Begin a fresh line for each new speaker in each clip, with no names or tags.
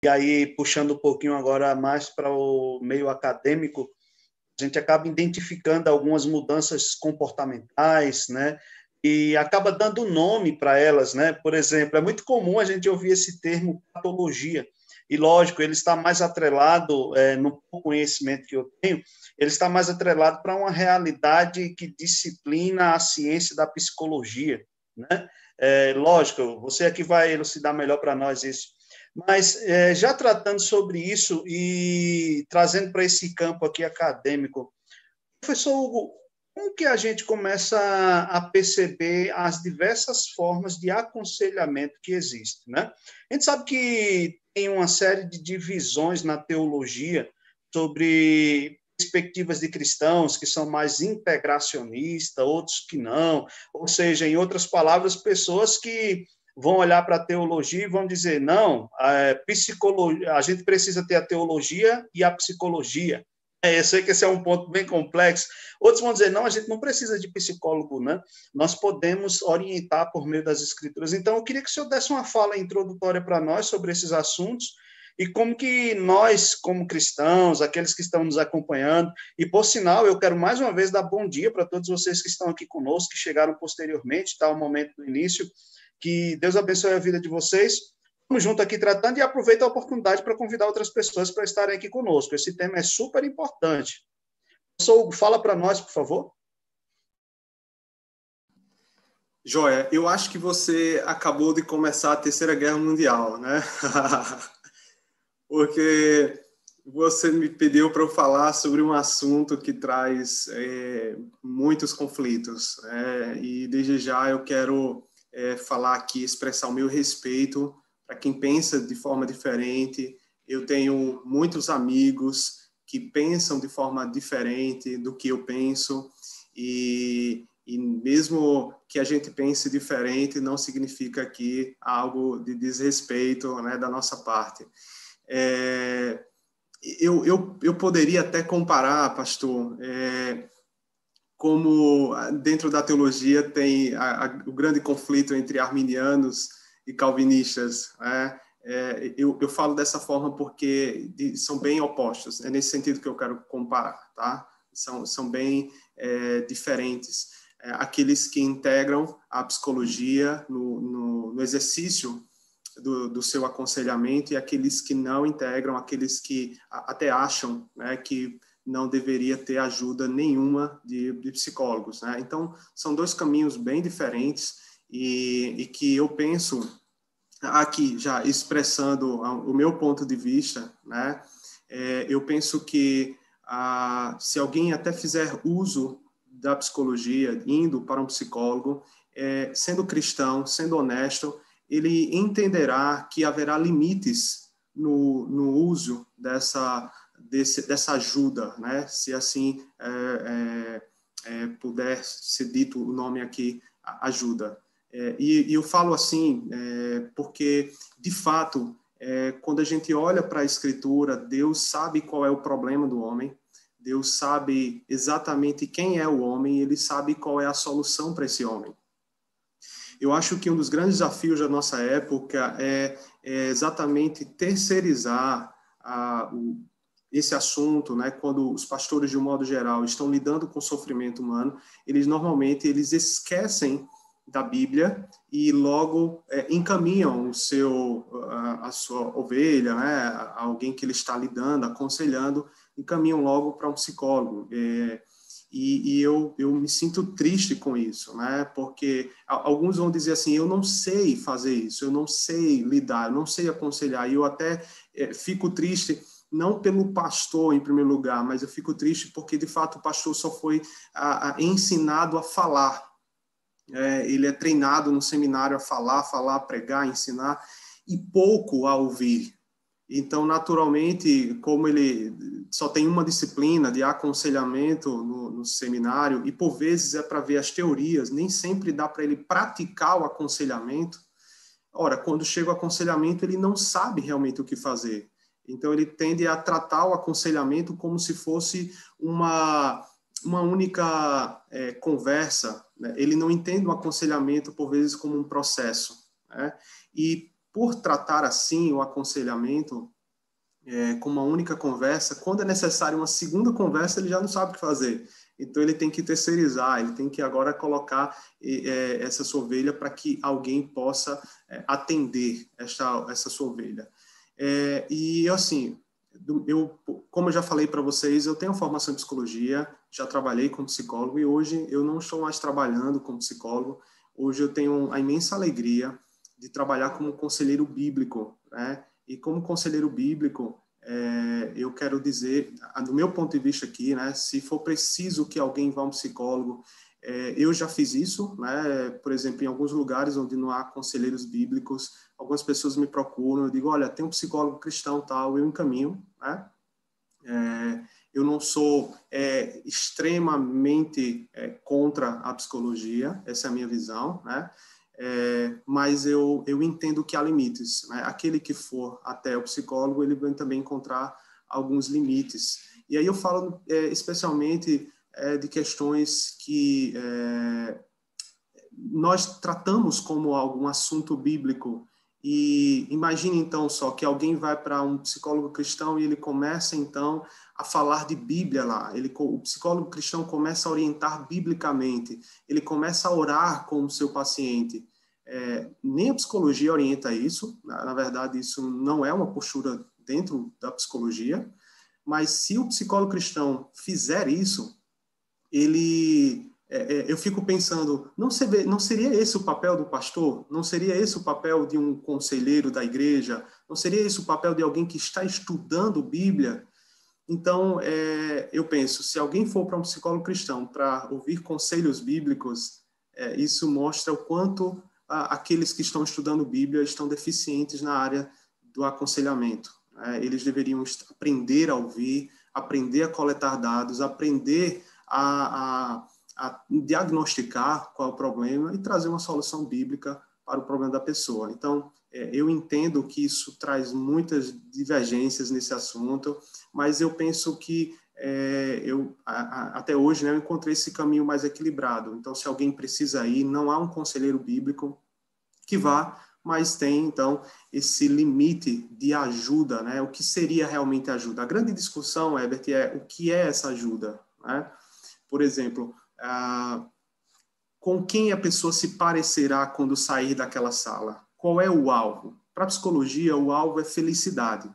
E aí, puxando um pouquinho agora mais para o meio acadêmico, a gente acaba identificando algumas mudanças comportamentais, né? E acaba dando nome para elas, né? Por exemplo, é muito comum a gente ouvir esse termo patologia. E, lógico, ele está mais atrelado, no conhecimento que eu tenho, ele está mais atrelado para uma realidade que disciplina a ciência da psicologia, né? Lógico, você aqui vai elucidar melhor para nós isso. Mas, já tratando sobre isso e trazendo para esse campo aqui acadêmico, professor Hugo, como que a gente começa a perceber as diversas formas de aconselhamento que existem, né? A gente sabe que tem uma série de divisões na teologia sobre perspectivas de cristãos que são mais integracionistas, outros que não, ou seja, em outras palavras, pessoas que vão olhar para a teologia e vão dizer, não, psicologia, a gente precisa ter a teologia e a psicologia. Eu sei que esse é um ponto bem complexo. Outros vão dizer, não, a gente não precisa de psicólogo, né? Nós podemos orientar por meio das escrituras. Então, eu queria que o senhor desse uma fala introdutória para nós sobre esses assuntos e como que nós, como cristãos, aqueles que estão nos acompanhando, e por sinal, eu quero mais uma vez dar bom dia para todos vocês que estão aqui conosco, que chegaram posteriormente, está o momento do início, que Deus abençoe a vida de vocês. Estamos juntos aqui tratando e aproveito a oportunidade para convidar outras pessoas para estarem aqui conosco. Esse tema é super importante. Professor Hugo, fala para nós, por favor.
Joia, eu acho que você acabou de começar a Terceira Guerra Mundial, né? Porque você me pediu para eu falar sobre um assunto que traz muitos conflitos. E desde já eu quero falar aqui, expressar o meu respeito para quem pensa de forma diferente. Eu tenho muitos amigos que pensam de forma diferente do que eu penso, e mesmo que a gente pense diferente, não significa aqui algo de desrespeito, né, da nossa parte. Eu poderia até comparar, pastor, como dentro da teologia tem o grande conflito entre arminianos e calvinistas, né? Eu falo dessa forma porque são bem opostos, é nesse sentido que eu quero comparar, tá? São bem diferentes. Aqueles que integram a psicologia no exercício do seu aconselhamento, e aqueles que não integram, aqueles que até acham, né, que não deveria ter ajuda nenhuma de psicólogos, né? Então, são dois caminhos bem diferentes e que eu penso, aqui já expressando o meu ponto de vista, né? Eu penso que se alguém até fizer uso da psicologia, indo para um psicólogo, sendo cristão, sendo honesto, ele entenderá que haverá limites no uso dessa ajuda, né? Se assim puder ser dito o nome aqui, ajuda. E eu falo assim porque, de fato, quando a gente olha para a Escritura, Deus sabe qual é o problema do homem, Deus sabe exatamente quem é o homem, Ele sabe qual é a solução para esse homem. Eu acho que um dos grandes desafios da nossa época é exatamente terceirizar esse assunto, né? Quando os pastores, de um modo geral, estão lidando com o sofrimento humano, normalmente eles esquecem da Bíblia e logo encaminham a sua ovelha, né? Alguém que ele está lidando, aconselhando, encaminham logo para um psicólogo. E eu me sinto triste com isso, né? Porque alguns vão dizer assim, eu não sei fazer isso, eu não sei lidar, eu não sei aconselhar, e eu até fico triste, não pelo pastor em primeiro lugar, mas eu fico triste porque, de fato, o pastor só foi ensinado a falar. Ele é treinado no seminário a falar, pregar, ensinar, e pouco a ouvir. Então, naturalmente, como ele só tem uma disciplina de aconselhamento no seminário, e por vezes é para ver as teorias, nem sempre dá para ele praticar o aconselhamento. Ora, quando chega o aconselhamento, ele não sabe realmente o que fazer. Então, ele tende a tratar o aconselhamento como se fosse uma única conversa, né? Ele não entende o aconselhamento, por vezes, como um processo, né? E por tratar assim o aconselhamento com uma única conversa, quando é necessário uma segunda conversa, ele já não sabe o que fazer. Então, ele tem que terceirizar, ele tem que agora colocar essa sua ovelha para que alguém possa atender essa sua ovelha. E, assim, como eu já falei para vocês, eu tenho formação em psicologia, já trabalhei como psicólogo e hoje eu não estou mais trabalhando como psicólogo. Hoje eu tenho a imensa alegria de trabalhar como conselheiro bíblico, né? E como conselheiro bíblico, eu quero dizer, do meu ponto de vista aqui, né, se for preciso que alguém vá a um psicólogo, eu já fiz isso, né? Por exemplo, em alguns lugares onde não há conselheiros bíblicos, algumas pessoas me procuram, eu digo, olha, tem um psicólogo cristão tal, eu encaminho, né? Eu não sou extremamente contra a psicologia, essa é a minha visão, né? Mas eu entendo que há limites, né? Aquele que for até o psicólogo, ele vai também encontrar alguns limites. E aí eu falo especialmente de questões que nós tratamos como algum assunto bíblico. E imagine então só que alguém vai para um psicólogo cristão e ele começa então a falar de Bíblia lá. O psicólogo cristão começa a orientar biblicamente. Ele começa a orar com o seu paciente. Nem a psicologia orienta isso. Na verdade, isso não é uma postura dentro da psicologia. Mas se o psicólogo cristão fizer isso, eu fico pensando, não seria esse o papel do pastor? Não seria esse o papel de um conselheiro da igreja? Não seria esse o papel de alguém que está estudando Bíblia? Então, eu penso, se alguém for para um psicólogo cristão para ouvir conselhos bíblicos, isso mostra o quanto aqueles que estão estudando Bíblia estão deficientes na área do aconselhamento. Eles deveriam aprender a ouvir, aprender a coletar dados, aprender a diagnosticar qual é o problema e trazer uma solução bíblica para o problema da pessoa. Então, eu entendo que isso traz muitas divergências nesse assunto, mas eu penso que até hoje, né, eu encontrei esse caminho mais equilibrado. Então, se alguém precisa ir, não há um conselheiro bíblico que vá, mas tem, então, esse limite de ajuda, né? O que seria realmente ajuda? A grande discussão, Herbert, é o que é essa ajuda, né? Por exemplo, com quem a pessoa se parecerá quando sair daquela sala? Qual é o alvo? Para a psicologia, o alvo é felicidade.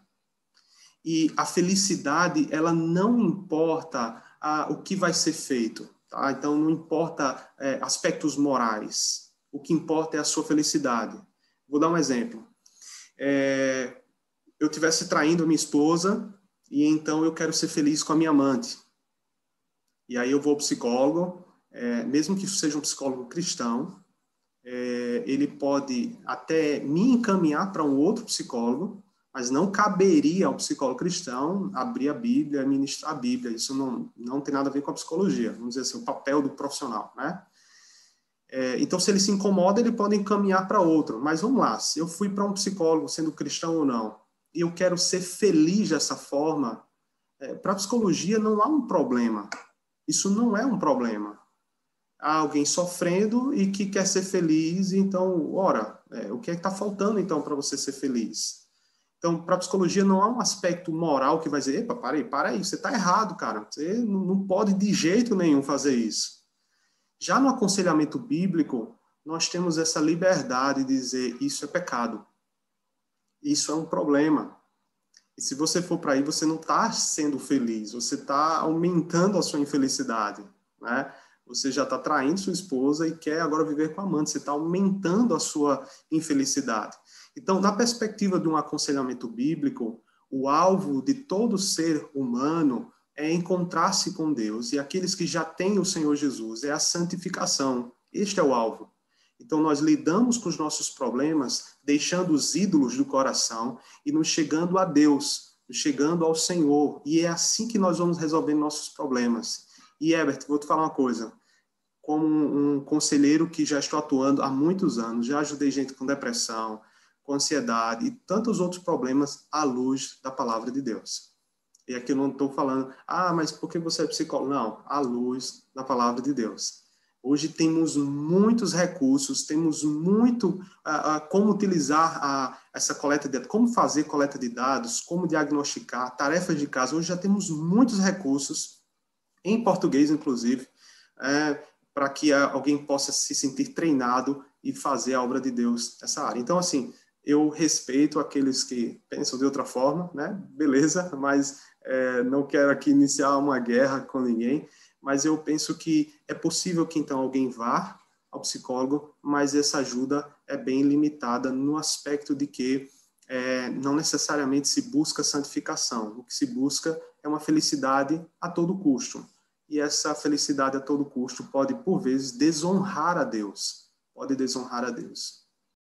E a felicidade, ela não importa o que vai ser feito. Tá? Então, não importa aspectos morais. O que importa é a sua felicidade. Vou dar um exemplo. Eu estivesse traindo a minha esposa e então eu quero ser feliz com a minha amante. E aí eu vou ao psicólogo, mesmo que seja um psicólogo cristão, ele pode até me encaminhar para um outro psicólogo, mas não caberia ao psicólogo cristão abrir a Bíblia, ministrar a Bíblia. Isso não tem nada a ver com a psicologia, vamos dizer assim, o papel do profissional, né? Então, se ele se incomoda, ele pode encaminhar para outro. Mas vamos lá, se eu fui para um psicólogo, sendo cristão ou não, e eu quero ser feliz dessa forma, para a psicologia não há um problema. Isso não é um problema. Há alguém sofrendo e que quer ser feliz, então, ora, o que é que está faltando, então, para você ser feliz? Então, para a psicologia não há um aspecto moral que vai dizer, epa, para aí, você está errado, cara. Você não pode de jeito nenhum fazer isso. Já no aconselhamento bíblico, nós temos essa liberdade de dizer, isso é pecado. Isso é um problema. E se você for para aí, você não está sendo feliz, você está aumentando a sua infelicidade, né? Você já está traindo sua esposa e quer agora viver com a amante, você está aumentando a sua infelicidade. Então, na perspectiva de um aconselhamento bíblico, o alvo de todo ser humano é encontrar-se com Deus, e aqueles que já têm o Senhor Jesus, é a santificação. Este é o alvo. Então, nós lidamos com os nossos problemas, deixando os ídolos do coração e nos chegando a Deus, nos chegando ao Senhor. E é assim que nós vamos resolvendo nossos problemas. E, Herbert, vou te falar uma coisa. Como um conselheiro que já estou atuando há muitos anos, já ajudei gente com depressão, com ansiedade e tantos outros problemas à luz da palavra de Deus. E aqui eu não estou falando, mas por que você é psicólogo? Não, à luz da palavra de Deus. Hoje temos muitos recursos, temos muito como utilizar essa coleta de dados, como fazer coleta de dados, como diagnosticar, tarefas de casa. Hoje já temos muitos recursos, em português, inclusive, para que alguém possa se sentir treinado e fazer a obra de Deus nessa área. Então, assim, eu respeito aqueles que pensam de outra forma, né? Beleza, mas não quero aqui iniciar uma guerra com ninguém, mas eu penso que é possível que, então, alguém vá ao psicólogo, mas essa ajuda é bem limitada no aspecto de que não necessariamente se busca santificação. O que se busca é uma felicidade a todo custo. E essa felicidade a todo custo pode, por vezes, desonrar a Deus. Pode desonrar a Deus.